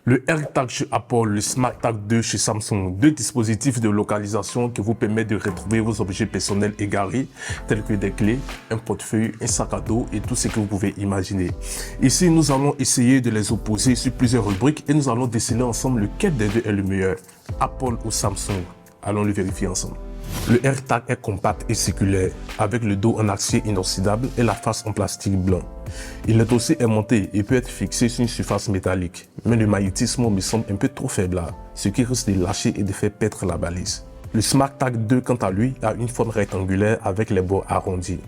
Le AirTag chez Apple, le SmartTag 2 chez Samsung, deux dispositifs de localisation qui vous permettent de retrouver vos objets personnels égarés, tels que des clés, un portefeuille, un sac à dos et tout ce que vous pouvez imaginer. Ici, nous allons essayer de les opposer sur plusieurs rubriques et nous allons déceler ensemble lequel des deux est le meilleur, Apple ou Samsung. Allons le vérifier ensemble. Le AirTag est compact et circulaire, avec le dos en acier inoxydable et la face en plastique blanc. Il est aussi aimanté et peut être fixé sur une surface métallique, mais le magnétisme me semble un peu trop faible là, ce qui risque de lâcher et de faire perdre la balise. Le SmartTag 2, quant à lui, a une forme rectangulaire avec les bords arrondis.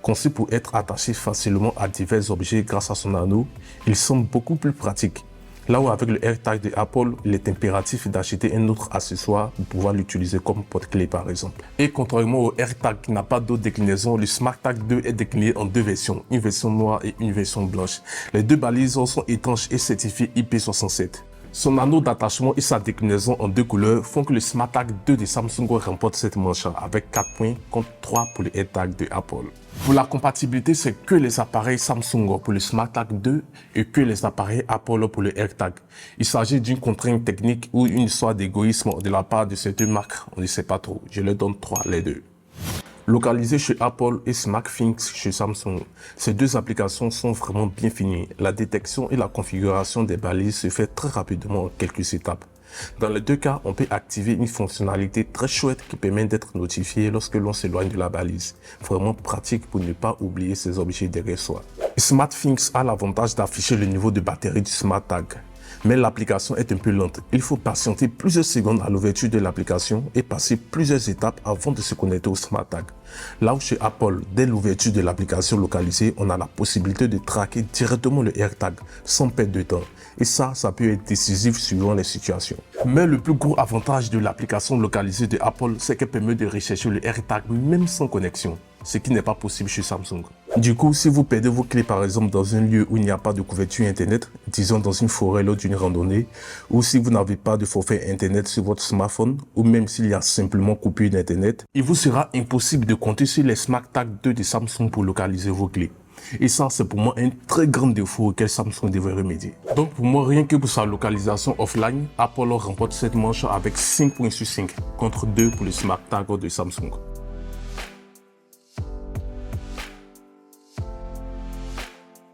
Conçu pour être attaché facilement à divers objets grâce à son anneau, il semble beaucoup plus pratique. Là où avec le AirTag de Apple, il est impératif d'acheter un autre accessoire pour pouvoir l'utiliser comme porte-clés par exemple. Et contrairement au AirTag qui n'a pas d'autre déclinaison, le SmartTag 2 est décliné en deux versions, une version noire et une version blanche. Les deux balises sont étanches et certifiées IP67. Son anneau d'attachement et sa déclinaison en deux couleurs font que le SmartTag 2 de Samsung remporte cette manche avec 4 points contre 3 pour le AirTag de Apple. Pour la compatibilité, c'est que les appareils Samsung pour le SmartTag 2 et que les appareils Apple pour le AirTag. Il s'agit d'une contrainte technique ou une histoire d'égoïsme de la part de ces deux marques, on ne sait pas trop. Je leur donne 3 les deux. Localisé chez Apple et SmartThings chez Samsung, ces deux applications sont vraiment bien finies. La détection et la configuration des balises se fait très rapidement en quelques étapes. Dans les deux cas, on peut activer une fonctionnalité très chouette qui permet d'être notifié lorsque l'on s'éloigne de la balise. Vraiment pratique pour ne pas oublier ses objets derrière soi. SmartThings a l'avantage d'afficher le niveau de batterie du SmartTag. Mais l'application est un peu lente. Il faut patienter plusieurs secondes à l'ouverture de l'application et passer plusieurs étapes avant de se connecter au SmartTag. Là où chez Apple, dès l'ouverture de l'application localisée, on a la possibilité de traquer directement le AirTag sans perdre de temps. Et ça peut être décisif suivant les situations. Mais le plus gros avantage de l'application localisée de Apple, c'est qu'elle permet de rechercher le AirTag même sans connexion, ce qui n'est pas possible chez Samsung. Du coup, si vous perdez vos clés par exemple dans un lieu où il n'y a pas de couverture internet, disons dans une forêt lors d'une randonnée, ou si vous n'avez pas de forfait internet sur votre smartphone, ou même s'il y a simplement coupure d'internet, il vous sera impossible de compter sur les SmartTag 2 de Samsung pour localiser vos clés. Et ça, c'est pour moi un très grand défaut auquel Samsung devrait remédier. Donc pour moi, rien que pour sa localisation offline, Apple remporte cette manche avec 5 points sur 5 contre 2 pour le SmartTag de Samsung.